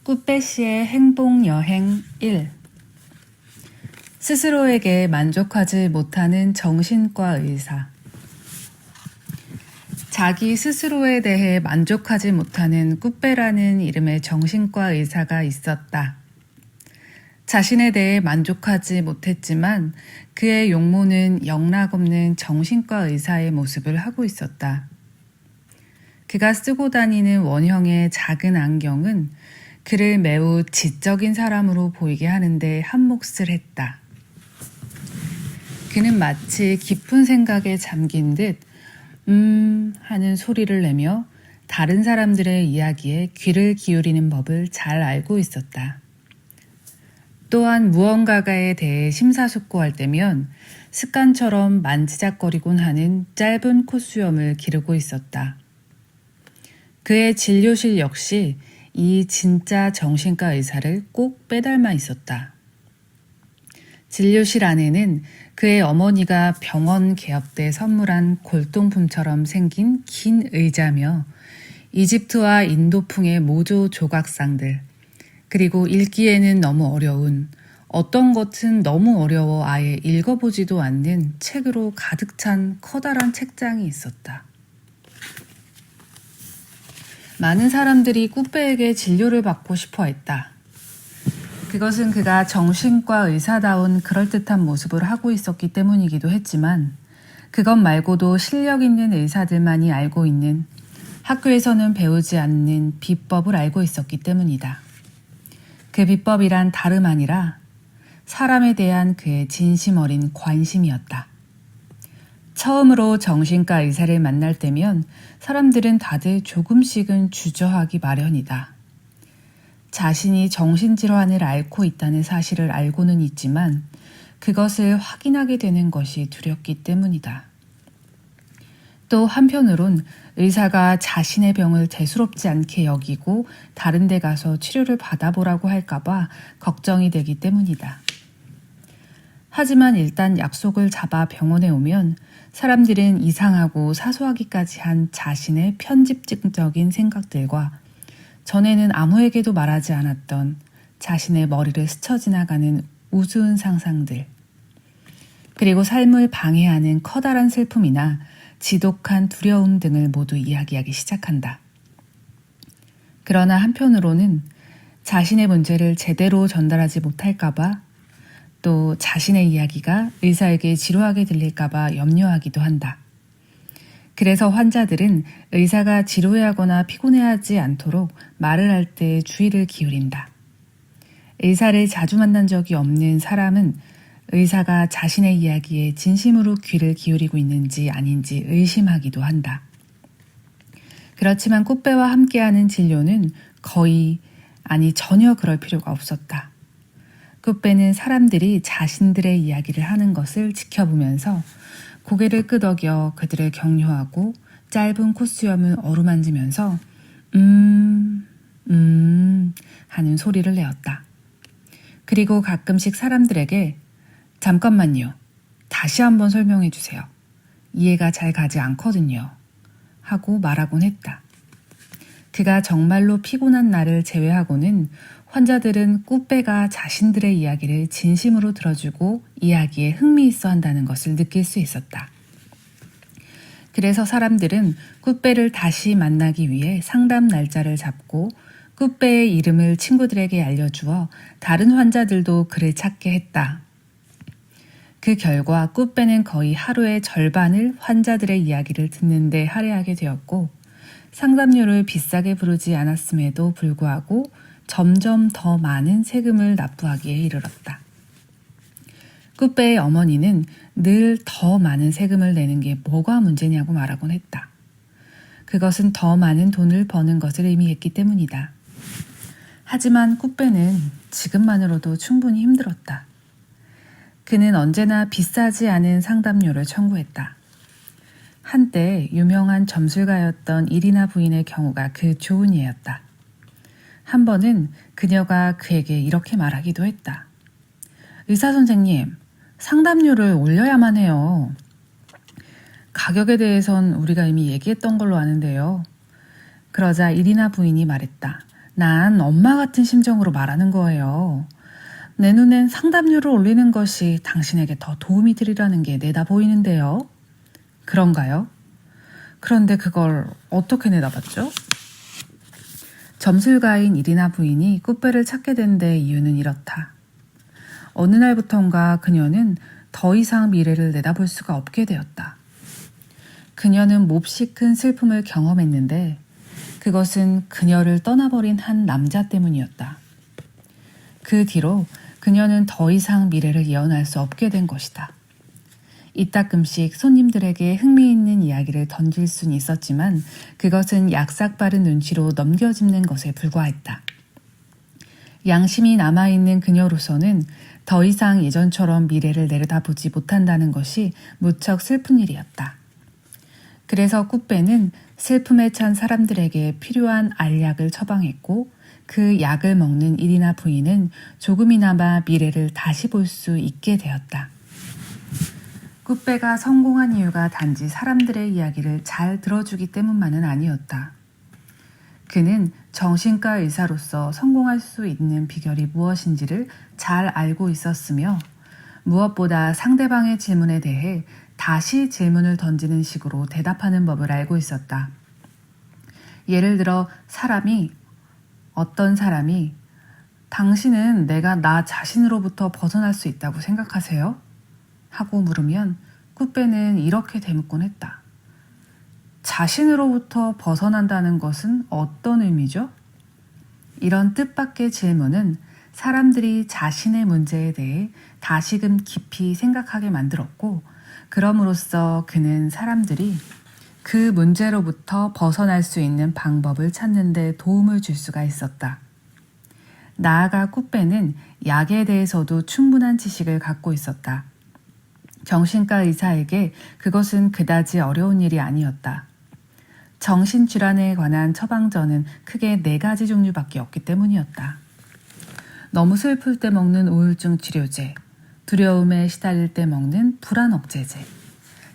꾸빼씨의 행복여행 1. 스스로에게 만족하지 못하는 정신과 의사. 자기 스스로에 대해 만족하지 못하는 꾸빼라는 이름의 정신과 의사가 있었다. 자신에 대해 만족하지 못했지만 그의 용모는 영락없는 정신과 의사의 모습을 하고 있었다. 그가 쓰고 다니는 원형의 작은 안경은 그를 매우 지적인 사람으로 보이게 하는데 한몫을 했다. 그는 마치 깊은 생각에 잠긴 듯 하는 소리를 내며 다른 사람들의 이야기에 귀를 기울이는 법을 잘 알고 있었다. 또한 무언가에 대해 심사숙고할 때면 습관처럼 만지작거리곤 하는 짧은 콧수염을 기르고 있었다. 그의 진료실 역시 이 진짜 정신과 의사를 꼭 빼닮아 있었다. 진료실 안에는 그의 어머니가 병원 개업 때 선물한 골동품처럼 생긴 긴 의자며 이집트와 인도풍의 모조 조각상들, 그리고 읽기에는 너무 어려운, 어떤 것은 너무 어려워 아예 읽어보지도 않는 책으로 가득 찬 커다란 책장이 있었다. 많은 사람들이 꾸빼에게 진료를 받고 싶어 했다. 그것은 그가 정신과 의사다운 그럴듯한 모습을 하고 있었기 때문이기도 했지만 그것 말고도 실력 있는 의사들만이 알고 있는, 학교에서는 배우지 않는 비법을 알고 있었기 때문이다. 그 비법이란 다름 아니라 사람에 대한 그의 진심 어린 관심이었다. 처음으로 정신과 의사를 만날 때면 사람들은 다들 조금씩은 주저하기 마련이다. 자신이 정신질환을 앓고 있다는 사실을 알고는 있지만 그것을 확인하게 되는 것이 두렵기 때문이다. 또 한편으론 의사가 자신의 병을 대수롭지 않게 여기고 다른 데 가서 치료를 받아보라고 할까봐 걱정이 되기 때문이다. 하지만 일단 약속을 잡아 병원에 오면 사람들은 이상하고 사소하기까지 한 자신의 편집증적인 생각들과 전에는 아무에게도 말하지 않았던 자신의 머리를 스쳐 지나가는 우스운 상상들, 그리고 삶을 방해하는 커다란 슬픔이나 지독한 두려움 등을 모두 이야기하기 시작한다. 그러나 한편으로는 자신의 문제를 제대로 전달하지 못할까봐, 또 자신의 이야기가 의사에게 지루하게 들릴까봐 염려하기도 한다. 그래서 환자들은 의사가 지루해하거나 피곤해하지 않도록 말을 할 때 주의를 기울인다. 의사를 자주 만난 적이 없는 사람은 의사가 자신의 이야기에 진심으로 귀를 기울이고 있는지 아닌지 의심하기도 한다. 그렇지만 꾸빼와 함께하는 진료는 전혀 그럴 필요가 없었다. 꾸빼는 사람들이 자신들의 이야기를 하는 것을 지켜보면서 고개를 끄덕여 그들을 격려하고 짧은 콧수염을 어루만지면서 하는 소리를 내었다. 그리고 가끔씩 사람들에게 잠깐만요. 다시 한번 설명해 주세요. 이해가 잘 가지 않거든요. 하고 말하곤 했다. 그가 정말로 피곤한 날을 제외하고는 환자들은 꾸빼가 자신들의 이야기를 진심으로 들어주고 이야기에 흥미있어 한다는 것을 느낄 수 있었다. 그래서 사람들은 꾸빼를 다시 만나기 위해 상담 날짜를 잡고 꾸빼의 이름을 친구들에게 알려주어 다른 환자들도 그를 찾게 했다. 그 결과 꾸빼는 거의 하루의 절반을 환자들의 이야기를 듣는 데 할애하게 되었고 상담료를 비싸게 부르지 않았음에도 불구하고 점점 더 많은 세금을 납부하기에 이르렀다. 꾸빼의 어머니는 늘 더 많은 세금을 내는 게 뭐가 문제냐고 말하곤 했다. 그것은 더 많은 돈을 버는 것을 의미했기 때문이다. 하지만 꾸빼는 지금만으로도 충분히 힘들었다. 그는 언제나 비싸지 않은 상담료를 청구했다. 한때 유명한 점술가였던 이리나 부인의 경우가 그 좋은 예였다. 한 번은 그녀가 그에게 이렇게 말하기도 했다. 의사 선생님, 상담료를 올려야만 해요. 가격에 대해선 우리가 이미 얘기했던 걸로 아는데요. 그러자 이리나 부인이 말했다. 난 엄마 같은 심정으로 말하는 거예요. 내 눈엔 상담료를 올리는 것이 당신에게 더 도움이 되리라는 게 내다 보이는데요. 그런가요? 그런데 그걸 어떻게 내다봤죠? 점술가인 이리나 부인이 꽃배를 찾게 된 데 이유는 이렇다. 어느 날부턴가 그녀는 더 이상 미래를 내다볼 수가 없게 되었다. 그녀는 몹시 큰 슬픔을 경험했는데 그것은 그녀를 떠나버린 한 남자 때문이었다. 그 뒤로 그녀는 더 이상 미래를 예언할 수 없게 된 것이다. 이따금씩 손님들에게 흥미있는 이야기를 던질 수는 있었지만 그것은 약삭빠른 눈치로 넘겨짚는 것에 불과했다. 양심이 남아있는 그녀로서는 더 이상 예전처럼 미래를 내려다보지 못한다는 것이 무척 슬픈 일이었다. 그래서 꾸빼는 슬픔에 찬 사람들에게 필요한 알약을 처방했고 그 약을 먹는 이리나 부인은 조금이나마 미래를 다시 볼 수 있게 되었다. 꾸빼가 성공한 이유가 단지 사람들의 이야기를 잘 들어주기 때문만은 아니었다. 그는 정신과 의사로서 성공할 수 있는 비결이 무엇인지를 잘 알고 있었으며 무엇보다 상대방의 질문에 대해 다시 질문을 던지는 식으로 대답하는 법을 알고 있었다. 예를 들어 어떤 사람이 당신은 내가 나 자신으로부터 벗어날 수 있다고 생각하세요? 하고 물으면 꾸빼는 이렇게 대묻곤 했다. 자신으로부터 벗어난다는 것은 어떤 의미죠? 이런 뜻밖의 질문은 사람들이 자신의 문제에 대해 다시금 깊이 생각하게 만들었고 그럼으로써 그는 사람들이 그 문제로부터 벗어날 수 있는 방법을 찾는 데 도움을 줄 수가 있었다. 나아가 꾸빼는 약에 대해서도 충분한 지식을 갖고 있었다. 정신과 의사에게 그것은 그다지 어려운 일이 아니었다. 정신질환에 관한 처방전은 크게 4가지 종류밖에 없기 때문이었다. 너무 슬플 때 먹는 우울증 치료제, 두려움에 시달릴 때 먹는 불안 억제제,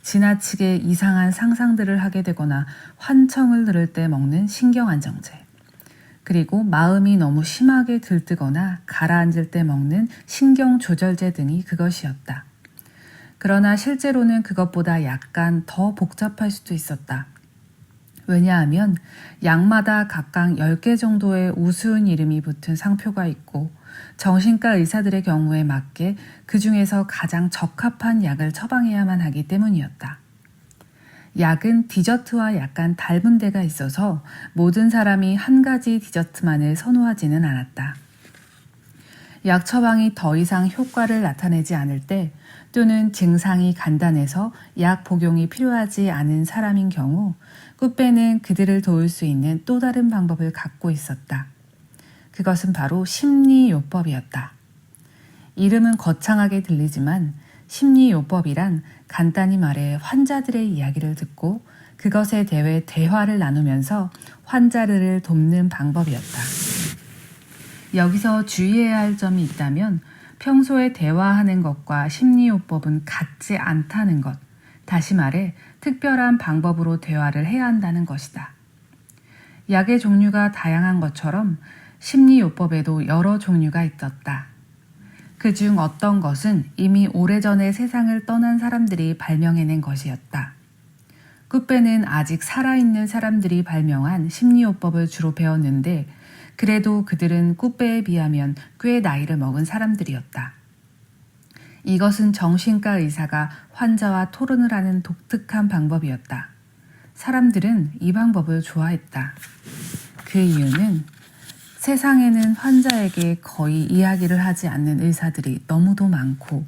지나치게 이상한 상상들을 하게 되거나 환청을 들을 때 먹는 신경안정제, 그리고 마음이 너무 심하게 들뜨거나 가라앉을 때 먹는 신경조절제 등이 그것이었다. 그러나 실제로는 그것보다 약간 더 복잡할 수도 있었다. 왜냐하면 약마다 각각 10개 정도의 우스운 이름이 붙은 상표가 있고 정신과 의사들의 경우에 맞게 그 중에서 가장 적합한 약을 처방해야만 하기 때문이었다. 약은 디저트와 약간 닮은 데가 있어서 모든 사람이 한 가지 디저트만을 선호하지는 않았다. 약 처방이 더 이상 효과를 나타내지 않을 때 또는 증상이 간단해서 약 복용이 필요하지 않은 사람인 경우 꾸빼는 그들을 도울 수 있는 또 다른 방법을 갖고 있었다. 그것은 바로 심리요법이었다. 이름은 거창하게 들리지만 심리요법이란 간단히 말해 환자들의 이야기를 듣고 그것에 대해 대화를 나누면서 환자를 돕는 방법이었다. 여기서 주의해야 할 점이 있다면 평소에 대화하는 것과 심리요법은 같지 않다는 것, 다시 말해 특별한 방법으로 대화를 해야 한다는 것이다. 약의 종류가 다양한 것처럼 심리요법에도 여러 종류가 있었다. 그중 어떤 것은 이미 오래전에 세상을 떠난 사람들이 발명해낸 것이었다. 꾸빼는 아직 살아있는 사람들이 발명한 심리요법을 주로 배웠는데 그래도 그들은 꾸빼에 비하면 꽤 나이를 먹은 사람들이었다. 이것은 정신과 의사가 환자와 토론을 하는 독특한 방법이었다. 사람들은 이 방법을 좋아했다. 그 이유는 세상에는 환자에게 거의 이야기를 하지 않는 의사들이 너무도 많고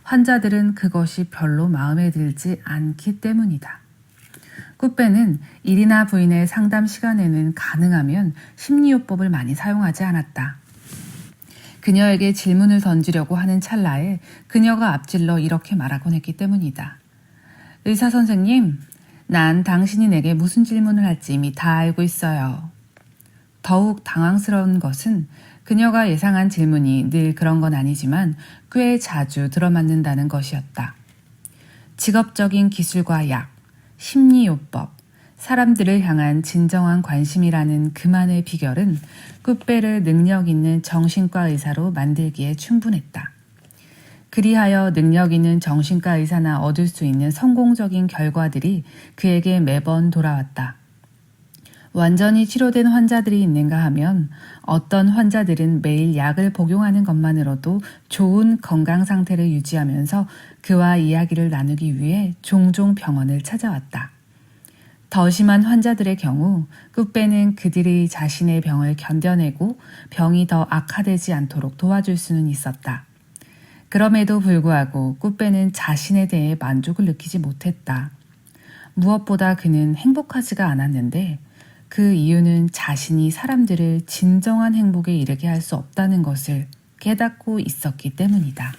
환자들은 그것이 별로 마음에 들지 않기 때문이다. 꾸빼는 이리나 부인의 상담 시간에는 가능하면 심리요법을 많이 사용하지 않았다. 그녀에게 질문을 던지려고 하는 찰나에 그녀가 앞질러 이렇게 말하곤 했기 때문이다. 의사 선생님, 난 당신이 내게 무슨 질문을 할지 이미 다 알고 있어요. 더욱 당황스러운 것은 그녀가 예상한 질문이 늘 그런 건 아니지만 꽤 자주 들어맞는다는 것이었다. 직업적인 기술과 약, 심리요법, 사람들을 향한 진정한 관심이라는 그만의 비결은 꾸빼를 능력 있는 정신과 의사로 만들기에 충분했다. 그리하여 능력 있는 정신과 의사나 얻을 수 있는 성공적인 결과들이 그에게 매번 돌아왔다. 완전히 치료된 환자들이 있는가 하면 어떤 환자들은 매일 약을 복용하는 것만으로도 좋은 건강 상태를 유지하면서 그와 이야기를 나누기 위해 종종 병원을 찾아왔다. 더 심한 환자들의 경우 꾸빼는 그들이 자신의 병을 견뎌내고 병이 더 악화되지 않도록 도와줄 수는 있었다. 그럼에도 불구하고 꾸빼는 자신에 대해 만족을 느끼지 못했다. 무엇보다 그는 행복하지가 않았는데 그 이유는 자신이 사람들을 진정한 행복에 이르게 할 수 없다는 것을 깨닫고 있었기 때문이다.